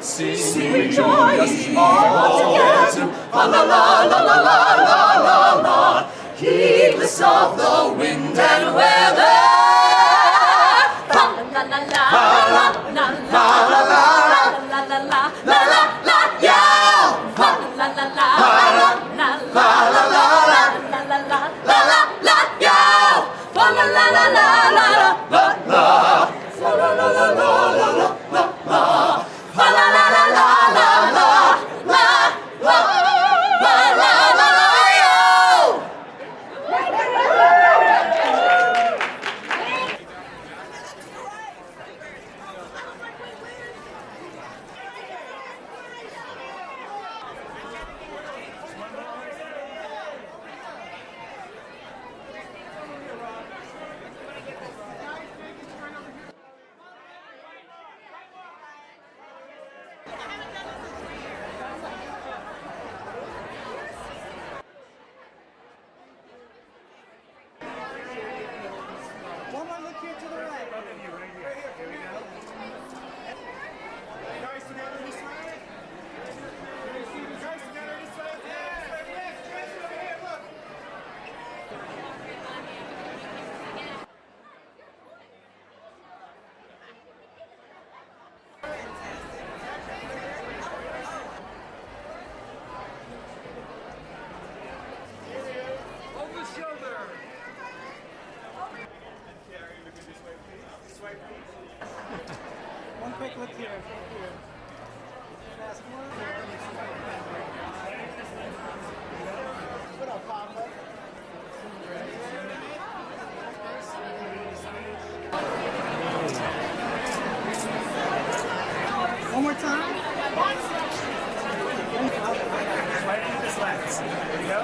Sing with joy, all together, fa la la la la la la la la. Heedless of the wind and weather. Fa la la la la la la la la la la la yeah. Fa la la la la la la la la la yeah. Fa la la la la la la la. Fa la la la la la la la. Fa la la la la la la la la la la yo. One more look here to the right. Right here. Here we go. Guys together this way. Guys together this way. Yes, over here, look. Over the shoulder. One quick look here. Fast one. What up, Papa? One more time. Right into this lens. There we go.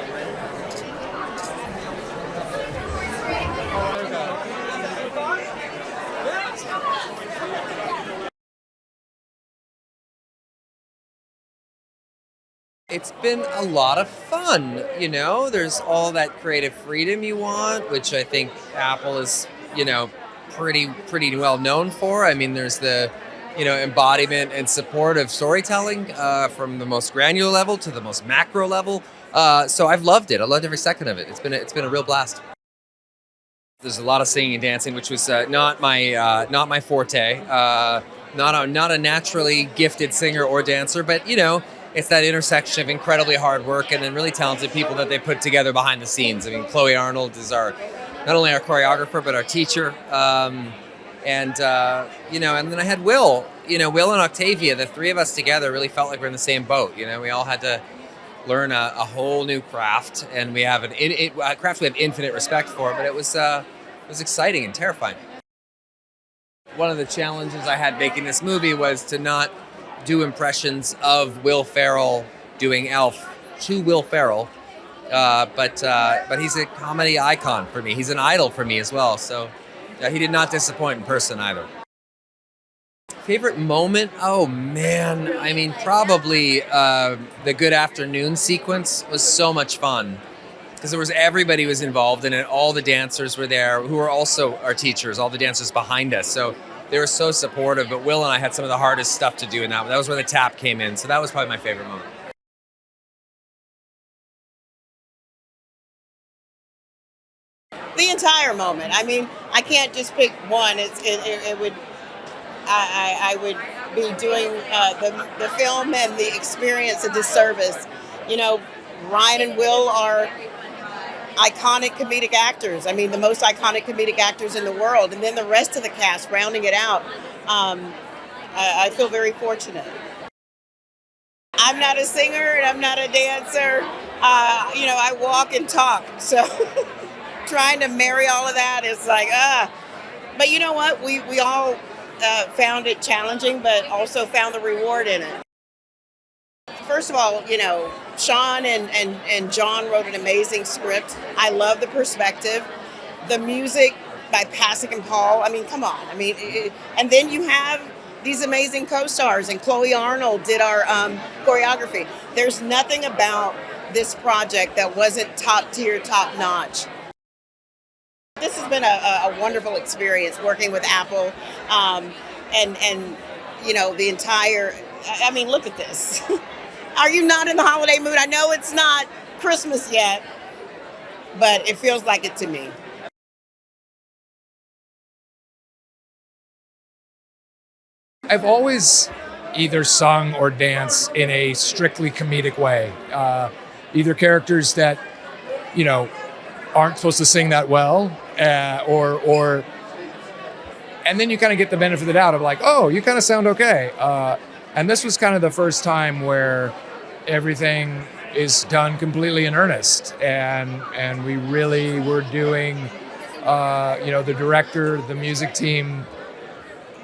It's been a lot of fun, you know. There's all that creative freedom you want, which I think Apple is, you know, pretty well known for. I mean, there's the, you know, embodiment and support of storytelling from the most granular level to the most macro level. So I've loved it. I loved every second of it. It's been a real blast. There's a lot of singing and dancing, which was not my forte. Not a naturally gifted singer or dancer, but you know. It's that intersection of incredibly hard work and then really talented people that they put together behind the scenes. I mean, Chloe Arnold is not only our choreographer, but our teacher. You know, and then I had Will, Will and Octavia, the three of us together really felt like we're in the same boat. You know, we all had to learn a whole new craft, and we have a craft we have infinite respect for, but it was exciting and terrifying. One of the challenges I had making this movie was to not do impressions of Will Ferrell doing Elf to Will Ferrell, but he's a comedy icon for me. He's an idol for me as well. So he did not disappoint in person either. Favorite moment? Oh man, I mean probably the Good Afternoon sequence was so much fun because everybody was involved in it. All the dancers were there, who were also our teachers. All the dancers behind us. So they were so supportive, but Will and I had some of the hardest stuff to do in that. That was where the tap came in, so that was probably my favorite moment. The entire moment. I mean, I can't just pick one. I would be doing the film and the experience a disservice. You know, Ryan and Will are iconic comedic actors. I mean, the most iconic comedic actors in the world. And then the rest of the cast rounding it out. I feel very fortunate. I'm not a singer and I'm not a dancer. I walk and talk. So trying to marry all of that is like, But you know what? We all found it challenging, but also found the reward in it. First of all, Sean and John wrote an amazing script. I love the perspective. The music by Pasek and Paul. I mean, come on. I mean, and then you have these amazing co-stars, and Chloe Arnold did our choreography. There's nothing about this project that wasn't top tier, top notch. This has been a wonderful experience working with Apple, and the entire I mean, look at this. Are you not in the holiday mood? I know it's not Christmas yet, but it feels like it to me. I've always either sung or danced in a strictly comedic way. Either characters that, you know, aren't supposed to sing that well, or and then you kind of get the benefit of the doubt of like, oh, you kind of sound okay. And this was kind of the first time where everything is done completely in earnest, and we really were doing, the director, the music team,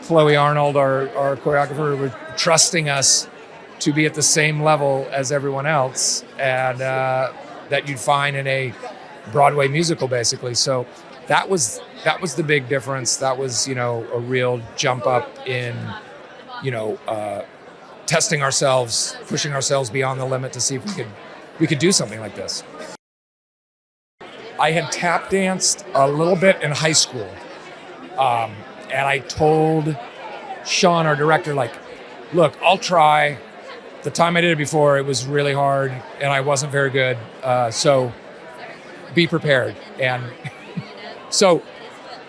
Chloe Arnold, our choreographer, was trusting us to be at the same level as everyone else, and that you'd find in a Broadway musical, basically. So that was the big difference. That was, a real jump up in, testing ourselves, pushing ourselves beyond the limit to see if we could do something like this. I had tap danced a little bit in high school, and I told Sean, our director, like, look, I'll try. The time I did it before, it was really hard, and I wasn't very good. So be prepared. And so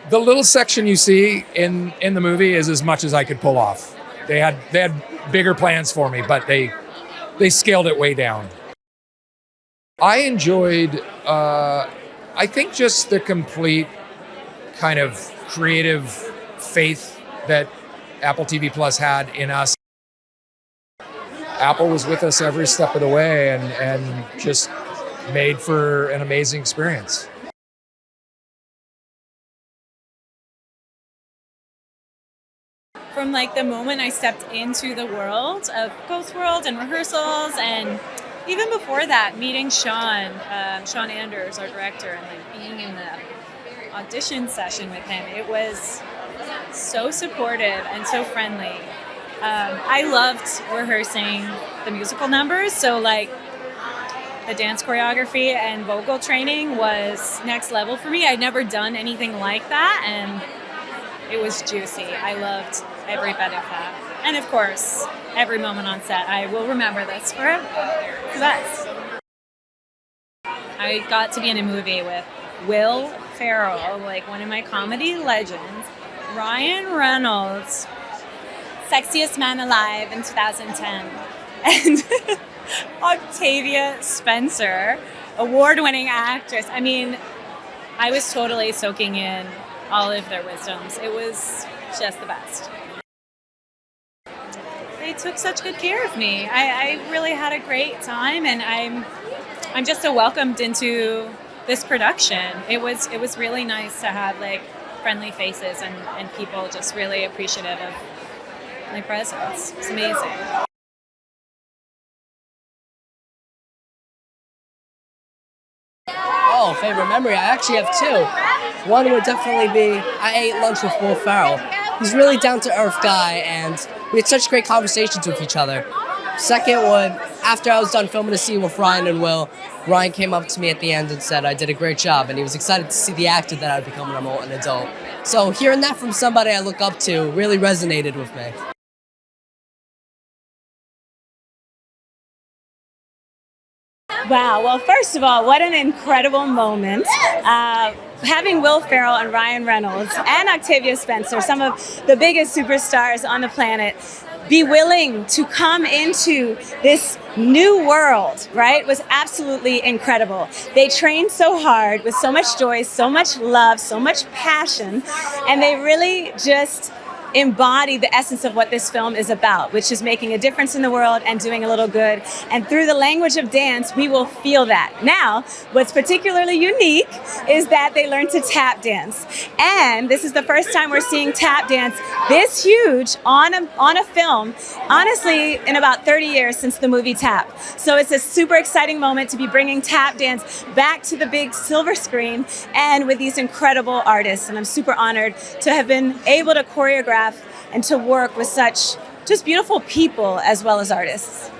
the little section you see in the movie is as much as I could pull off. They had bigger plans for me, but they scaled it way down. I enjoyed, I think, just the complete kind of creative faith that Apple TV Plus had in us. Apple was with us every step of the way and just made for an amazing experience. From like the moment I stepped into the world of Ghost World and rehearsals, and even before that, meeting Sean Anders, our director, and like being in the audition session with him, it was so supportive and so friendly. I loved rehearsing the musical numbers, so like the dance choreography and vocal training was next level for me. I'd never done anything like that, and it was juicy. I loved every bit of that. And of course, every moment on set. I will remember this forever. The best. I got to be in a movie with Will Ferrell, like one of my comedy legends, Ryan Reynolds, Sexiest Man Alive in 2010, and Octavia Spencer, award-winning actress. I mean, I was totally soaking in all of their wisdoms. It was just the best. They took such good care of me. I really had a great time, and I'm just so welcomed into this production. It was really nice to have like friendly faces and people just really appreciative of my presence. It's amazing. Oh, favorite memory? I actually have two. One would definitely be I ate lunch with Will Ferrell. He's a really down-to-earth guy, and we had such great conversations with each other. Second would, after I was done filming a scene with Ryan and Will, Ryan came up to me at the end and said I did a great job, and he was excited to see the actor that I'd become when I'm an adult. So hearing that from somebody I look up to really resonated with me. Wow. Well, first of all, what an incredible moment. Having Will Ferrell and Ryan Reynolds and Octavia Spencer, some of the biggest superstars on the planet, be willing to come into this new world, right, was absolutely incredible. They trained so hard with so much joy, so much love, so much passion, and they really just embody the essence of what this film is about, which is making a difference in the world and doing a little good. And through the language of dance, we will feel that. Now, what's particularly unique is that they learned to tap dance. And this is the first time we're seeing tap dance this huge on a film, honestly, in about 30 years since the movie Tap. So it's a super exciting moment to be bringing tap dance back to the big silver screen and with these incredible artists. And I'm super honored to have been able to choreograph and to work with such just beautiful people as well as artists.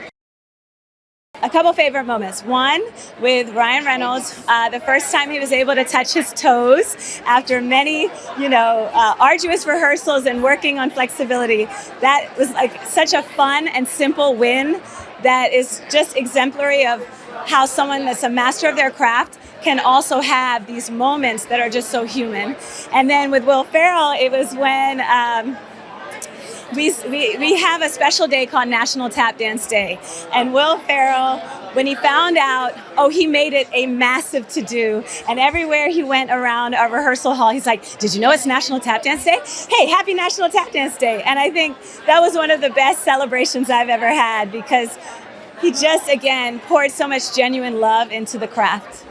A a couple favorite moments. One with Ryan Reynolds, the first time he was able to touch his toes after many, arduous rehearsals and working on flexibility. That was like such a fun and simple win that is just exemplary of how someone that's a master of their craft can also have these moments that are just so human. And then with Will Ferrell, it was when we have a special day called National Tap Dance Day. And Will Ferrell, when he found out, he made it a massive to-do. And everywhere he went around our rehearsal hall, he's like, did you know it's National Tap Dance Day? Hey, happy National Tap Dance Day. And I think that was one of the best celebrations I've ever had because he just, again, poured so much genuine love into the craft.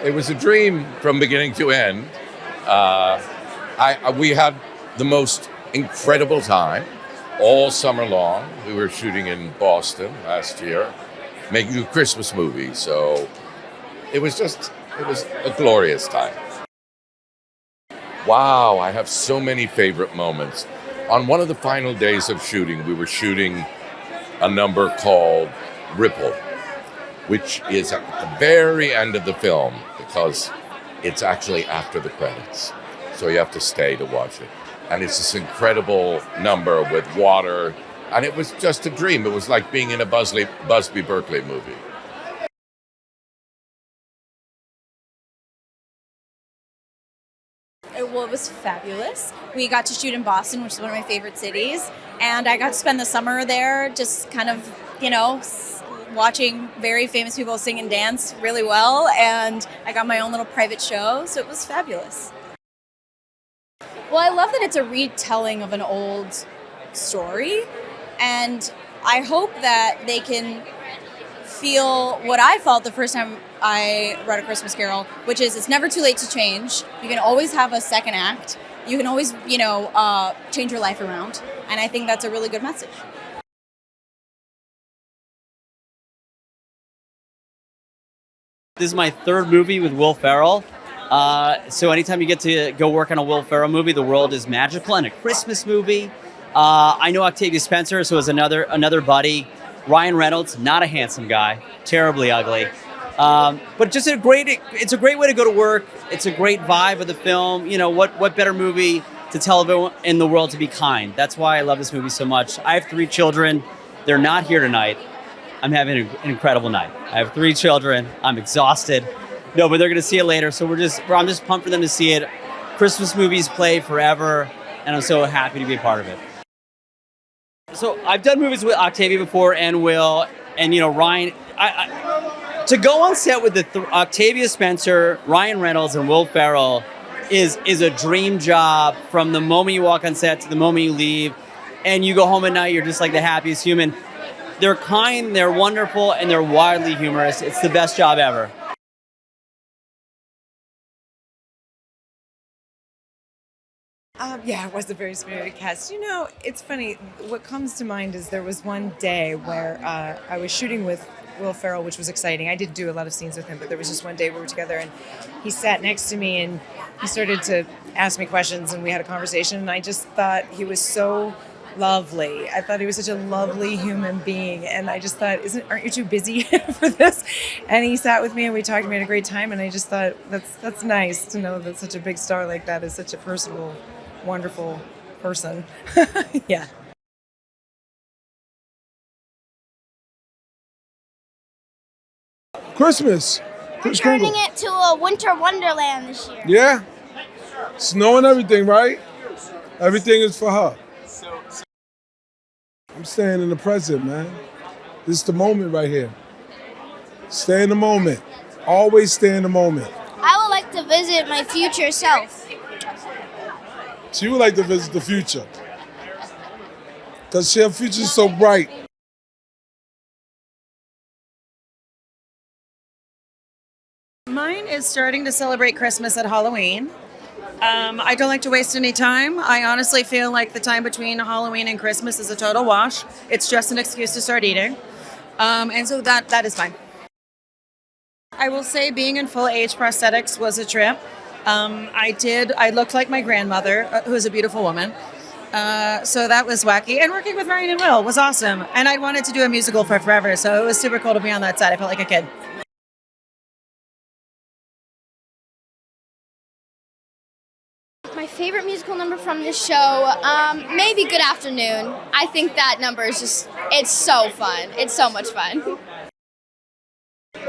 It was a dream from beginning to end. We had the most incredible time all summer long. We were shooting in Boston last year, making a Christmas movie. So it was a glorious time. Wow, I have so many favorite moments. On one of the final days of shooting, we were shooting a number called Ripple, which is at the very end of the film because it's actually after the credits. So you have to stay to watch it. And it's this incredible number with water. And it was just a dream. It was like being in a Busby Berkeley movie. Well, it was fabulous. We got to shoot in Boston, which is one of my favorite cities. And I got to spend the summer there just kind of, watching very famous people sing and dance really well. And I got my own little private show, so it was fabulous. Well, I love that it's a retelling of an old story. And I hope that they can feel what I felt the first time I read A Christmas Carol, which is it's never too late to change. You can always have a second act. You can always, change your life around. And I think that's a really good message. This is my third movie with Will Ferrell. So anytime you get to go work on a Will Ferrell movie, the world is magical. And a Christmas movie. I know Octavia Spencer, so is another buddy. Ryan Reynolds, not a handsome guy, terribly ugly. But just it's a great way to go to work. It's a great vibe of the film. What better movie to tell everyone in the world to be kind? That's why I love this movie so much. I have 3 children. They're not here tonight. I'm having an incredible night. I have 3 children. I'm exhausted. No, but they're going to see it later. So I'm just pumped for them to see it. Christmas movies play forever, and I'm so happy to be a part of it. So I've done movies with Octavia before and Will, and Ryan. To go on set with Octavia Spencer, Ryan Reynolds, and Will Ferrell is a dream job. From the moment you walk on set to the moment you leave, and you go home at night, you're just like the happiest human. They're kind, they're wonderful, and they're wildly humorous. It's the best job ever. Yeah, it was a very spirited cast. It's funny. What comes to mind is there was one day where I was shooting with Will Ferrell, which was exciting. I did do a lot of scenes with him, but there was just one day we were together and he sat next to me and he started to ask me questions and we had a conversation and I just thought he was so lovely. I thought he was such a lovely human being and I just thought, aren't you too busy for this? And he sat with me and we talked and we had a great time and I just thought that's nice to know that such a big star like that is such a personable, wonderful person. Yeah. Christmas. Chris Turning it to a winter wonderland this year. Yeah. Snow and everything, right? Everything is for her. I'm staying in the present, man. This is the moment right here. Stay in the moment. Always stay in the moment. I would like to visit my future self. She would like to visit the future. Because her future is so bright. Mine is starting to celebrate Christmas at Halloween. I don't like to waste any time. I honestly feel like the time between Halloween and Christmas is a total wash. It's just an excuse to start eating. And so that is fine. I will say being in full age prosthetics was a trip. I looked like my grandmother, who is a beautiful woman. So that was wacky. And working with Ryan and Will was awesome. And I wanted to do a musical for forever, so it was super cool to be on that side. I felt like a kid. My favorite musical number from this show, maybe Good Afternoon. I think that number is just, it's so fun. It's so much fun.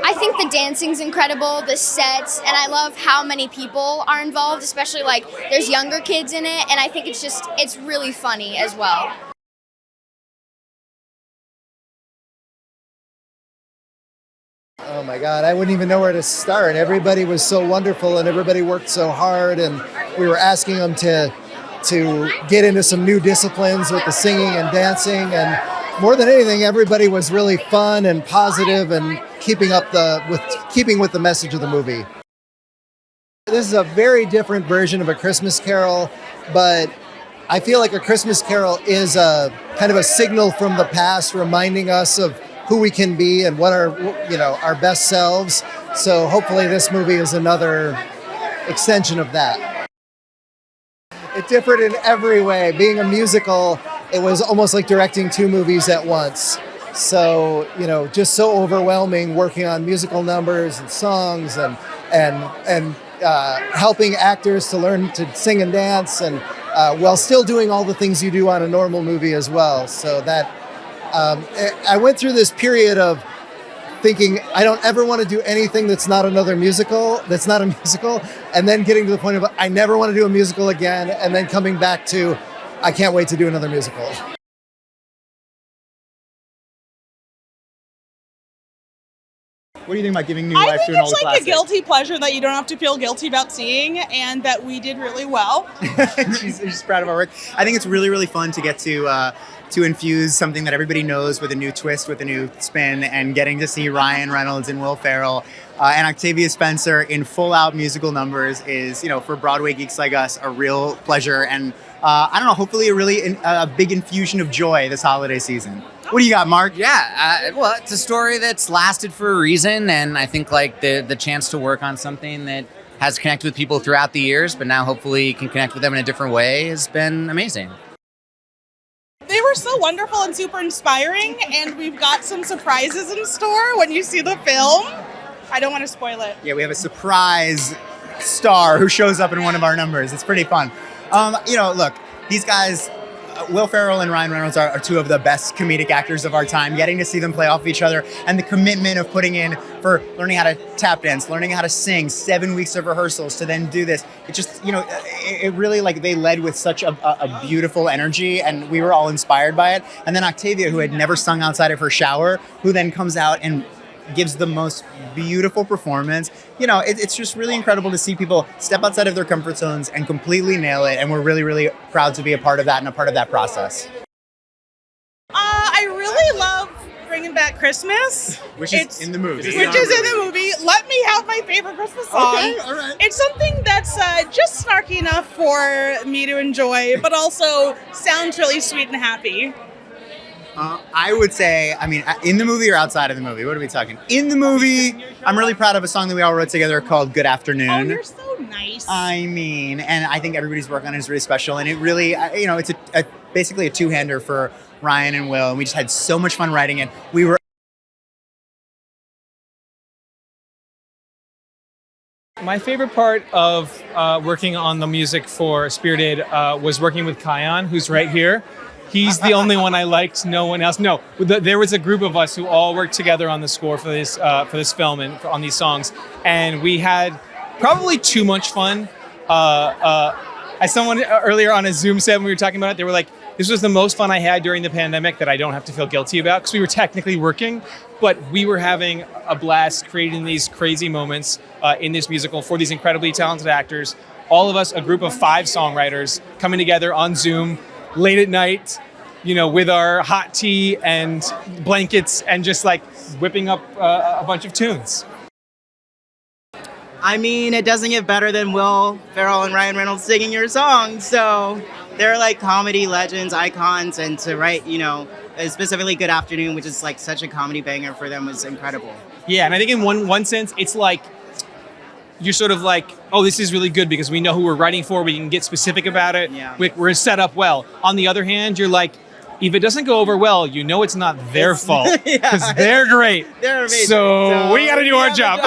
I think the dancing's incredible, the sets, and I love how many people are involved, especially like there's younger kids in it, and I think it's really funny as well. Oh my God, I wouldn't even know where to start. Everybody was so wonderful and everybody worked so hard, and we were asking them to get into some new disciplines with the singing and dancing, and more than anything, everybody was really fun and positive and keeping with the message of the movie. This is a very different version of A Christmas Carol, but I feel like A Christmas Carol is a kind of a signal from the past, reminding us of who we can be and what our best selves. So hopefully this movie is another extension of that. It differed in every way. Being a musical, it was almost like directing two movies at once. So, just so overwhelming working on musical numbers and songs and helping actors to learn to sing and dance, and while still doing all the things you do on a normal movie as well. So that I went through this period of thinking I don't ever want to do anything that's not a musical, and then getting to the point of I never want to do a musical again, and then coming back to I can't wait to do another musical. What do you think about giving new life to an old classic? I think it's like a guilty pleasure that you don't have to feel guilty about seeing, and that we did really well. She's proud of our work. I think it's really, really fun to get to infuse something that everybody knows with a new twist, with a new spin, and getting to see Ryan Reynolds and Will Ferrell and Octavia Spencer in full-out musical numbers is, for Broadway geeks like us, a real pleasure, and I don't know, hopefully a big infusion of joy this holiday season. What do you got, Mark? Yeah, well, it's a story that's lasted for a reason, and I think like the chance to work on something that has connected with people throughout the years, but now hopefully can connect with them in a different way has been amazing. They were so wonderful and super inspiring, and we've got some surprises in store when you see the film. I don't want to spoil it. Yeah, we have a surprise star who shows up in one of our numbers. It's pretty fun. Look, these guys, Will Ferrell and Ryan Reynolds are two of the best comedic actors of our time. Getting to see them play off of each other and the commitment of putting in for learning how to tap dance, learning how to sing, 7 weeks of rehearsals to then do this. It just, it really, like, they led with such a beautiful energy, and we were all inspired by it. And then Octavia, who had never sung outside of her shower, who then comes out and gives the most beautiful performance. It's just really incredible to see people step outside of their comfort zones and completely nail it, and we're really, really proud to be a part of that and a part of that process. I really love bringing back Christmas. Which is in the movie. Let me have my favorite Christmas song. Okay, all right. It's something that's just snarky enough for me to enjoy, but also sounds really sweet and happy. I would say, in the movie or outside of the movie? What are we talking? In the movie, I'm really proud of a song that we all wrote together called Good Afternoon. Oh, you're so nice. And I think everybody's work on it is really special. And it really, it's basically a two-hander for Ryan and Will. And we just had so much fun writing it. My favorite part of working on the music for Spirited was working with Kion, who's right here. He's the only one I liked. No one else. No, there was a group of us who all worked together on the score for this film and on these songs, and we had probably too much fun. As someone earlier on a Zoom said when we were talking about it, they were like, "This was the most fun I had during the pandemic that I don't have to feel guilty about," because we were technically working, but we were having a blast creating these crazy moments in this musical for these incredibly talented actors. All of us, a group of 5 songwriters, coming together on Zoom late at night, with our hot tea and blankets and just like whipping up a bunch of tunes. It doesn't get better than Will Ferrell and Ryan Reynolds singing your song. So they're like comedy legends, icons, and to write, specifically Good Afternoon, which is like such a comedy banger for them, was incredible. Yeah, and I think in one sense, it's like you're sort of like, oh, this is really good because we know who we're writing for. We can get specific about it. Yeah. We're set up well. On the other hand, you're like, if it doesn't go over well, you know it's not their fault because they're great. They're amazing. So we got to do our job.